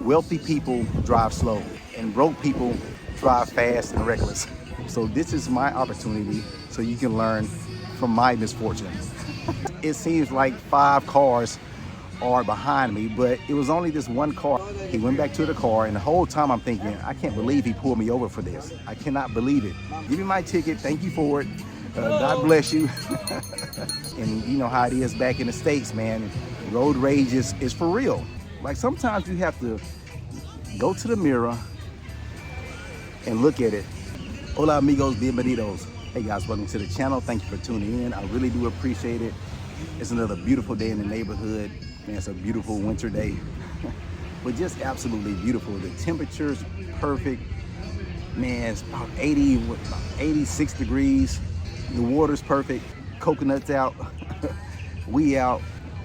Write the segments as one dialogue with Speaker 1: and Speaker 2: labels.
Speaker 1: Wealthy people drive slow, and broke people drive fast and reckless. So this is my opportunity so you can learn from my misfortune. It seems like 5 cars are behind me, but it was only this one car. He went back to the car, and the whole time I'm thinking, I can't believe he pulled me over for this. I cannot believe it. Give me my ticket. Thank you for it. God bless you. And you know how it is back in the States, man. Road rage is for real. Like sometimes you have to go to the mirror and look at it. Hola amigos, bienvenidos. Hey guys, welcome to the channel. Thank you for tuning in. I really do appreciate it. It's another beautiful day in the neighborhood. Man, it's a beautiful winter day. But just absolutely beautiful. The temperature's perfect. Man, it's about 86 degrees. The water's perfect. Coconuts out. We out.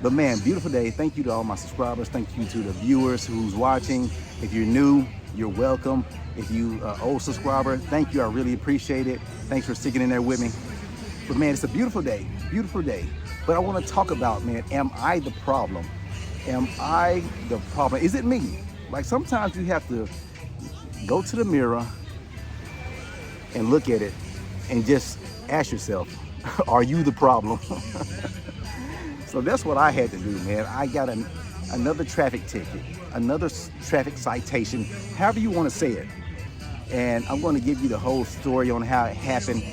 Speaker 1: But man, beautiful day. Thank you to all my subscribers. Thank you to the viewers who's watching. If you're new, you're welcome. If you are old subscriber, thank you. I really appreciate it. Thanks for sticking in there with me. But man, it's a beautiful day. Beautiful day. But I want to talk about, man, am I the problem? Am I the problem? Is it me? Like sometimes you have to go to the mirror and look at it and just ask yourself, are you the problem? So that's what I had to do, man. I got another traffic ticket, another traffic citation, however you want to say it. And I'm going to give you the whole story on how it happened.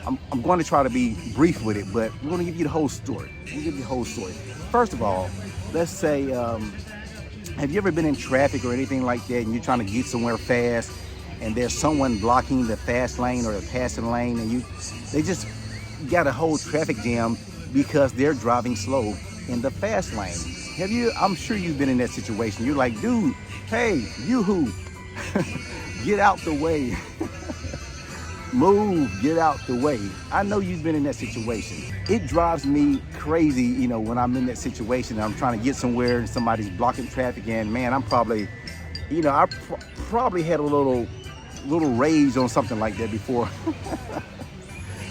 Speaker 1: I'm going to try to be brief with it, but I'm going to give you the whole story. I'm going to give you the whole story. First of all, let's say, have you ever been in traffic or anything like that and you're trying to get somewhere fast and there's someone blocking the fast lane or the passing lane and they just got a whole traffic jam because they're driving slow in the fast lane? I'm sure you've been in that situation. You're like, dude, hey, you-hoo, get out the way. Move, get out the way. I know you've been in that situation. It drives me crazy, you know, when I'm in that situation and I'm trying to get somewhere and somebody's blocking traffic, and man, I'm probably, you know, I probably had a little rage on something like that before.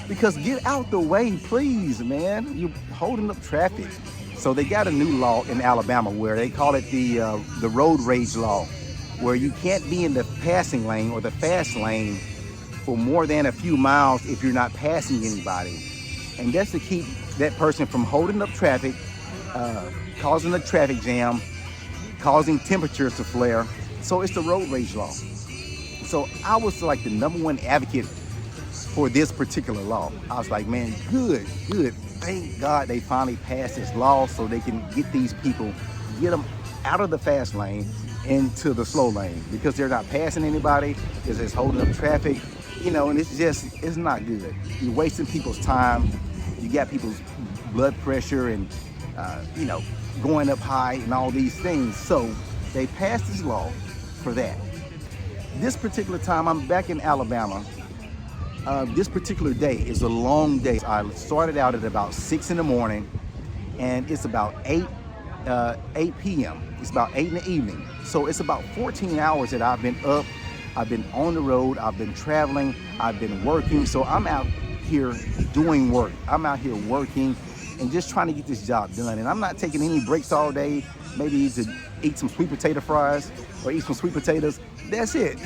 Speaker 1: Because get out the way, please, man. You're holding up traffic. So they got a new law in Alabama where they call it the road rage law, where you can't be in the passing lane or the fast lane for more than a few miles if you're not passing anybody. And that's to keep that person from holding up traffic, causing a traffic jam, causing temperatures to flare. So it's the road rage law. So I was like the #1 advocate for this particular law. I was like, man, good. Thank God they finally passed this law so they can get these people, get them out of the fast lane into the slow lane, because they're not passing anybody, they're just holding up traffic, you know, and it's not good. You're wasting people's time. You got people's blood pressure and, you know, going up high and all these things. So they passed this law for that. This particular time, I'm back in Alabama. This particular day is a long day. I started out at about 6 in the morning and it's about 8 p.m. It's about 8 in the evening. So it's about 14 hours that I've been up. I've been on the road. I've been traveling. I've been working. So I'm out here doing work. I'm out here working and just trying to get this job done. And I'm not taking any breaks all day. Maybe to eat some sweet potato fries or eat some sweet potatoes. That's it.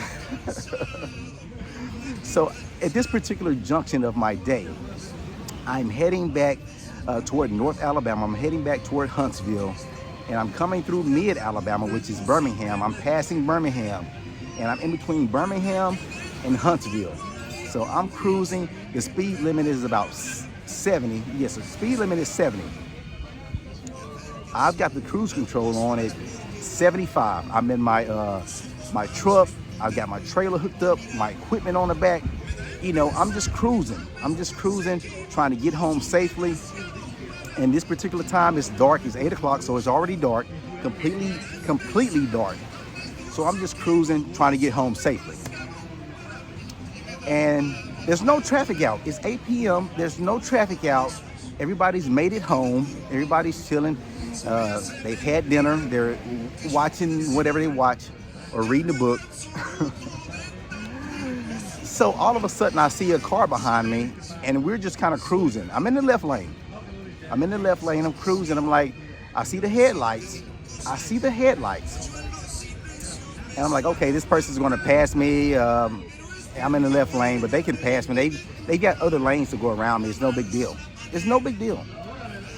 Speaker 1: So at this particular junction of my day, I'm heading back toward North Alabama. I'm heading back toward Huntsville, and I'm coming through mid-Alabama, which is Birmingham. I'm passing Birmingham, and I'm in between Birmingham and Huntsville. So I'm cruising. The speed limit is about 70. Yes, the speed limit is 70. I've got the cruise control on at 75. I'm in my truck. I've got my trailer hooked up, my equipment on the back. You know, I'm just cruising, trying to get home safely. And this particular time, it's dark, it's 8 o'clock, so it's already dark, completely dark. So I'm just cruising, trying to get home safely. And there's no traffic out. It's 8 p.m., there's no traffic out. Everybody's made it home, everybody's chilling. They've had dinner, they're watching whatever they watch or reading a book. So all of a sudden I see a car behind me and we're just kind of cruising. I'm in the left lane. I'm cruising. I'm like, I see the headlights. And I'm like, okay, this person's gonna pass me. I'm in the left lane, but they can pass me. They got other lanes to go around me. It's no big deal. It's no big deal.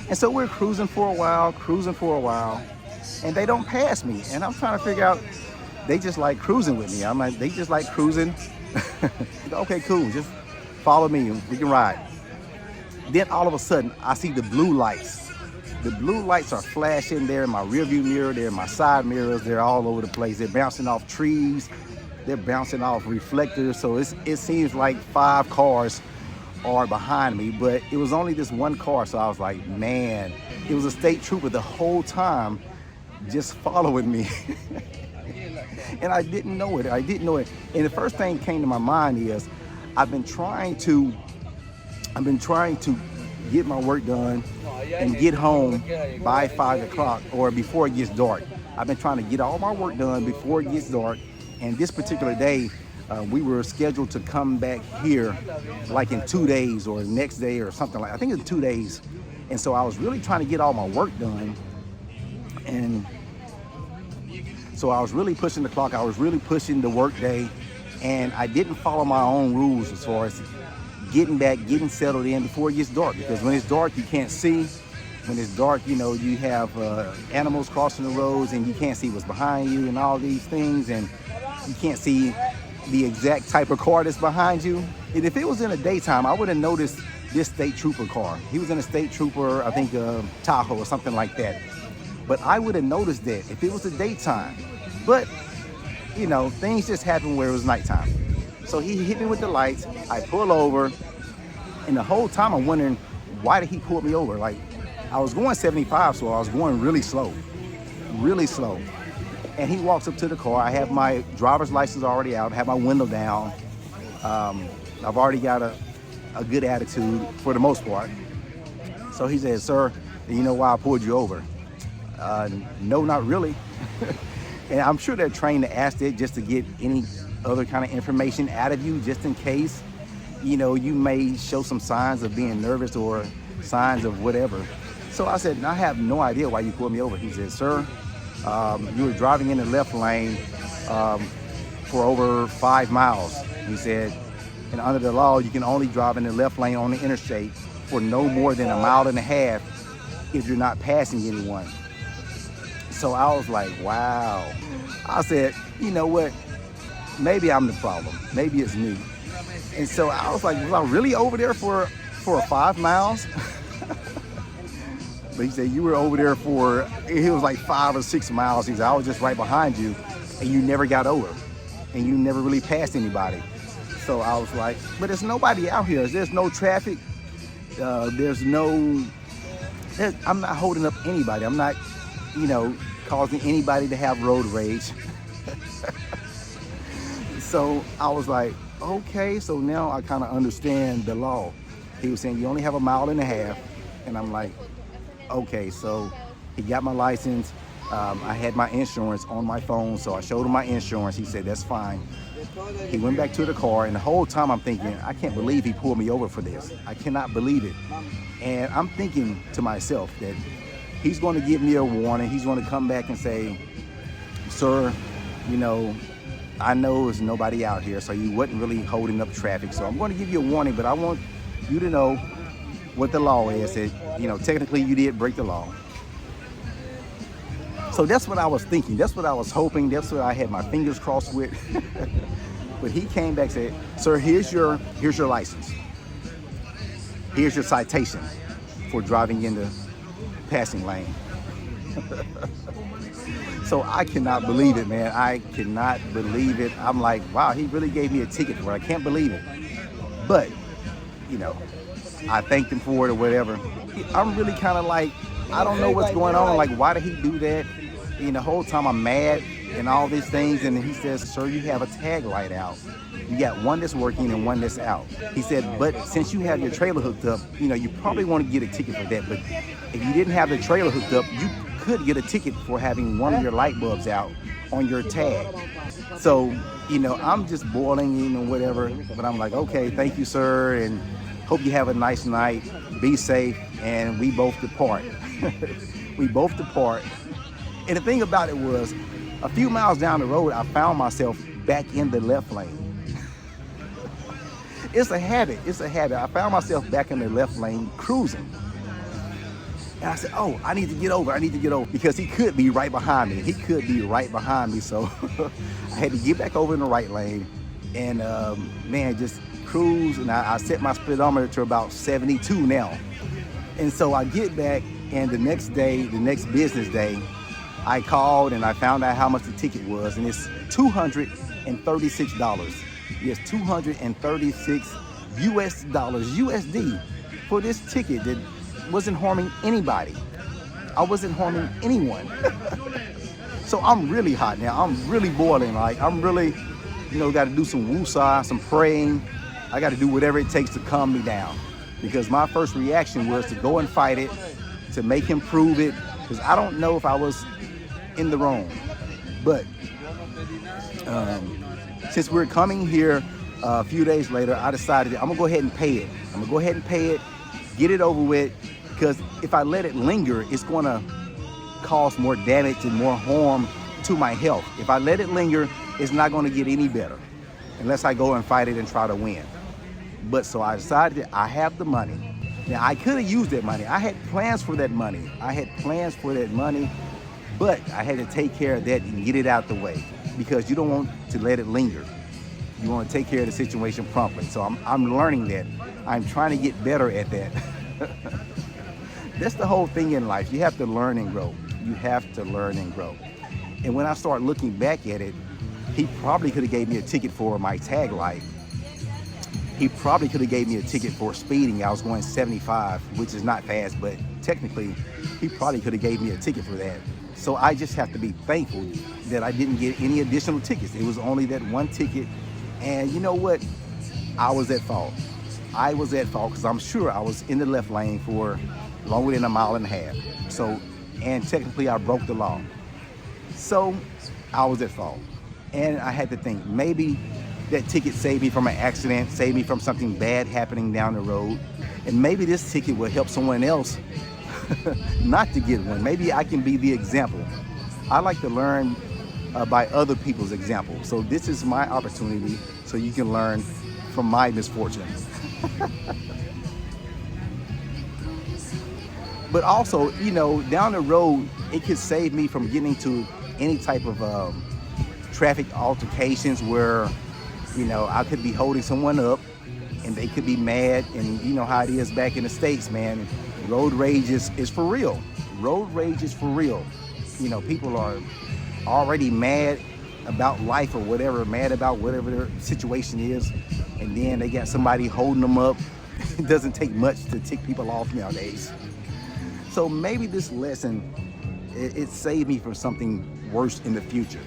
Speaker 1: And so we're cruising for a while, and they don't pass me. And I'm trying to figure out, they just like cruising with me. I'm like, they just like cruising. Okay, cool, just follow me, we can ride. Then all of a sudden, I see the blue lights. The blue lights are flashing. They're in my rearview mirror, they're in my side mirrors, they're all over the place. They're bouncing off trees, they're bouncing off reflectors. So it seems like 5 cars are behind me, but it was only this one car. So I was like, man, it was a state trooper the whole time just following me. And I didn't know it. And the first thing that came to my mind is I've been trying to get my work done and get home by 5 o'clock or before it gets dark. I've been trying to get all my work done before it gets dark. And this particular day, we were scheduled to come back here like in 2 days or the next day or something like, I think it's 2 days. And so I was really trying to get all my work done. And so I was really pushing the clock. I was really pushing the work day. And I didn't follow my own rules as far as getting settled in before it gets dark. Because when it's dark, you can't see. When it's dark, you know, you have animals crossing the roads and you can't see what's behind you and all these things. And you can't see the exact type of car that's behind you. And if it was in the daytime, I would have noticed this state trooper car. He was in a state trooper, I think Tahoe or something like that. But I would have noticed that if it was the daytime. But, you know, things just happened where it was nighttime. So he hit me with the lights, I pull over, and the whole time I'm wondering, why did he pull me over? Like, I was going 75, so I was going really slow. And he walks up to the car. I have my driver's license already out, I have my window down. I've already got a good attitude for the most part. So he said, sir, do you know why I pulled you over? No, not really. And I'm sure they're trained to ask that just to get any other kind of information out of you, just in case, you know, you may show some signs of being nervous or signs of whatever. So I said, I have no idea why you pulled me over. He said, sir, you were driving in the left lane for over 5 miles. He said, and under the law, you can only drive in the left lane on the interstate for no more than 1.5 miles if you're not passing anyone. So I was like, wow. I said, you know what? Maybe I'm the problem. Maybe it's me. And so I was like, was I really over there for 5 miles? But he said, you were over there it was like 5 or 6 miles. He said, I was just right behind you and you never got over and you never really passed anybody. So I was like, but there's nobody out here. There's no traffic. I'm not holding up anybody. I'm not, you know, causing anybody to have road rage. So I was like, okay, so now I kind of understand the law. He was saying you only have 1.5 miles, and I'm like, okay. So he got my license. I had my insurance on my phone, so I showed him my insurance. He said, that's fine. He went back to the car, and the whole time I'm thinking, I can't believe he pulled me over for this. I cannot believe it. And I'm thinking to myself that he's going to give me a warning. He's going to come back and say, sir, you know, I know there's nobody out here, so you wasn't really holding up traffic. So I'm going to give you a warning, but I want you to know what the law is. That, you know, technically you did break the law. So that's what I was thinking. That's what I was hoping. That's what I had my fingers crossed with. But he came back and said, sir, here's your license. Here's your citation for driving in the passing lane. So I cannot believe it, man. I cannot believe it. I'm like, wow, he really gave me a ticket for it. I can't believe it. But, you know, I thanked him for it or whatever. I'm really kind of like, I don't know what's going on. Like, why did he do that? And the whole time I'm mad and all these things. And he says, sir, you have a tag light out. You got one that's working and one that's out. He said, but since you have your trailer hooked up, you know, you probably want to get a ticket for that. But if you didn't have the trailer hooked up, you could get a ticket for having one of your light bulbs out on your tag. So, you know, I'm just boiling, you know, whatever. But I'm like, okay, thank you, sir. And hope you have a nice night. Be safe. And we both depart. We both depart. And the thing about it was, A few miles down the road, I found myself back in the left lane. It's a habit. It's a habit. I found myself back in the left lane cruising. And I said, oh, I need to get over. I need to get over because he could be right behind me. He could be right behind me. So I had to get back over in the right lane and, man, just cruise. And I set my speedometer to about 72 now. And so I get back, and the next day, the next business day, I called and I found out how much the ticket was, and it's $236. Yes, 236 US dollars, USD, for this ticket that wasn't harming anybody. I wasn't harming anyone. So I'm really hot now. I'm really boiling. Like, I'm really, got to do some woosah, some praying. I got to do whatever it takes to calm me down, because my first reaction was to go and fight it, to make him prove it, because I don't know if I was in the wrong. But since we're coming here a few days later, I decided I'm gonna go ahead and pay it. I'm gonna go ahead and pay it, get it over with, because if I let it linger, it's gonna cause more damage and more harm to my health. If I let it linger, it's not gonna get any better unless I go and fight it and try to win. But so I decided I have the money. Now, I could have used that money. I had plans for that money. But I had to take care of that and get it out the way, because you don't want to let it linger. You want to take care of the situation promptly. So I'm learning that. I'm trying to get better at that. That's the whole thing in life. You have to learn and grow. You have to learn and grow. And when I start looking back at it, he probably could have gave me a ticket for my tag light. He probably could have gave me a ticket for speeding. I was going 75, which is not fast, but technically, he probably could have gave me a ticket for that. So I just have to be thankful that I didn't get any additional tickets. It was only that one ticket. And you know what? I was at fault. I was at fault because I'm sure I was in the left lane for longer than a mile and a half. So, and technically I broke the law. So I was at fault. And I had to think, maybe that ticket saved me from an accident, saved me from something bad happening down the road. And maybe this ticket will help someone else not to get one. Maybe I can be the example. I like to learn by other people's example. So this is my opportunity so you can learn from my misfortune. But also, down the road, it could save me from getting into any type of traffic altercations where, I could be holding someone up and they could be mad. And you know how it is back in the States, man. Road rage is for real. Road rage is for real. People are already mad about life or whatever, mad about whatever their situation is. And then they got somebody holding them up. It doesn't take much to tick people off nowadays. So maybe this lesson, it saved me from something worse in the future.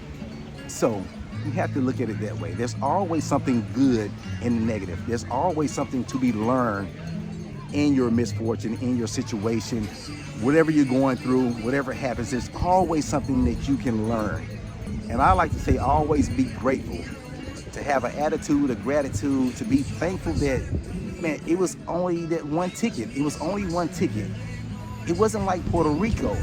Speaker 1: So you have to look at it that way. There's always something good in the negative. There's always something to be learned in your misfortune, in your situation, whatever you're going through, whatever happens, there's always something that you can learn. And I like to say, always be grateful, to have an attitude of gratitude, to be thankful that, man, it was only that one ticket. It was only one ticket. It wasn't like Puerto Rico.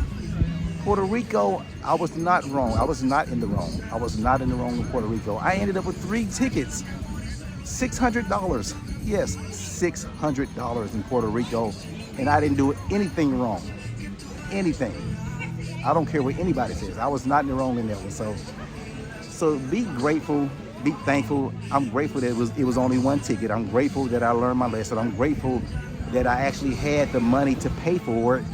Speaker 1: Puerto Rico, I was not wrong. I was not in the wrong. I was not in the wrong in Puerto Rico. I ended up with 3 tickets, $600. Yes, $600 in Puerto Rico, and I didn't do anything wrong. Anything. I don't care what anybody says. I was not in the wrong in that one. So be grateful, be thankful. I'm grateful that it was only one ticket. I'm grateful that I learned my lesson. I'm grateful that I actually had the money to pay for it.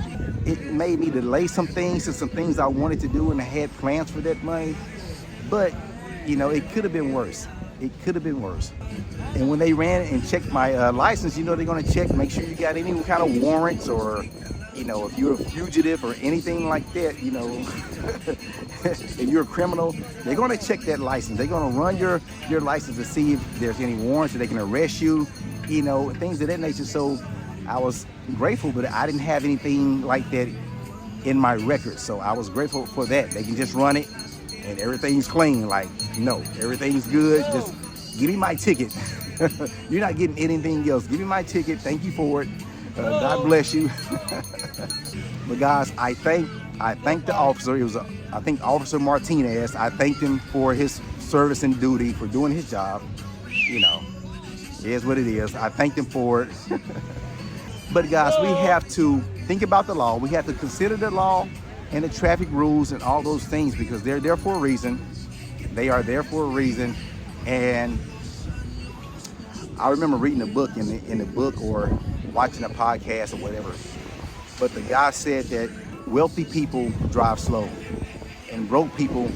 Speaker 1: It made me delay some things and some things I wanted to do, and I had plans for that money. But, it could have been worse. It could have been worse. And when they ran and checked my license, they're going to check, make sure you got any kind of warrants, or, if you're a fugitive or anything like that, if you're a criminal, they're going to check that license. They're going to run your license to see if there's any warrants so they can arrest you, things of that nature. So I was grateful, but I didn't have anything like that in my record. So I was grateful for that. They can just run it and everything's clean. Like, no, everything's good. Just give me my ticket. You're not getting anything else. Give me my ticket. Thank you for it. God bless you. But guys, I thank the officer. It was I think Officer Martinez. I thanked him for his service and duty, for doing his job. You know, it is what it is. I thanked him for it. But guys, we have to think about the law. We have to consider the law and the traffic rules and all those things, because they're there for a reason. They are there for a reason. And I remember reading a book in the book, or watching a podcast or whatever. But the guy said that wealthy people drive slow and broke people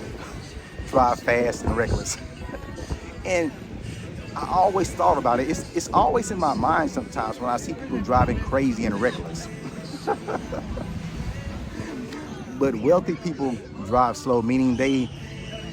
Speaker 1: drive fast and reckless. And I always thought about it. It's always in my mind sometimes when I see people driving crazy and reckless. But wealthy people drive slow, meaning they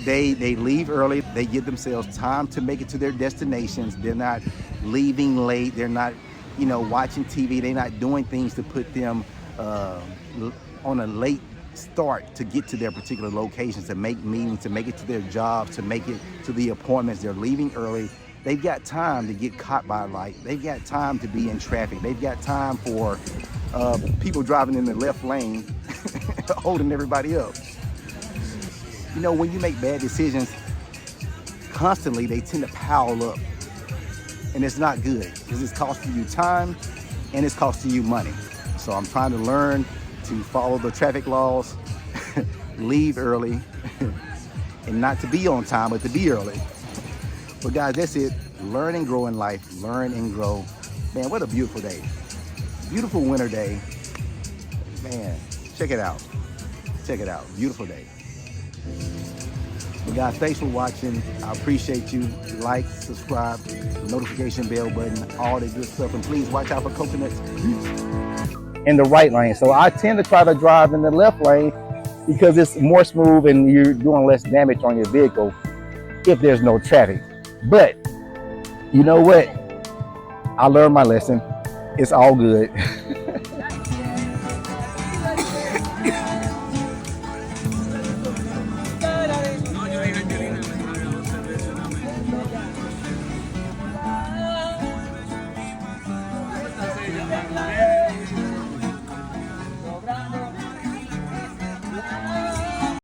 Speaker 1: leave early. They give themselves time to make it to their destinations. They're not leaving late. They're not, watching TV. They're not doing things to put them on a late start to get to their particular locations, to make meetings, to make it to their jobs, to make it to the appointments. They're leaving early. They've got time to get caught by a light. They've got time to be in traffic. They've got time for people driving in the left lane, holding everybody up. When you make bad decisions constantly, they tend to pile up. And it's not good, because it's costing you time and it's costing you money. So I'm trying to learn to follow the traffic laws, leave early, and not to be on time, but to be early. But guys, that's it. Learn and grow in life. Learn and grow. Man, what a beautiful day. Beautiful winter day. Man, check it out. Check it out. Beautiful day. But guys, thanks for watching. I appreciate you. Like, subscribe, notification bell button, all that good stuff. And please watch out for coconuts in the right lane. So I tend to try to drive in the left lane because it's more smooth and you're doing less damage on your vehicle if there's no traffic. But you know what? I learned my lesson. It's all good.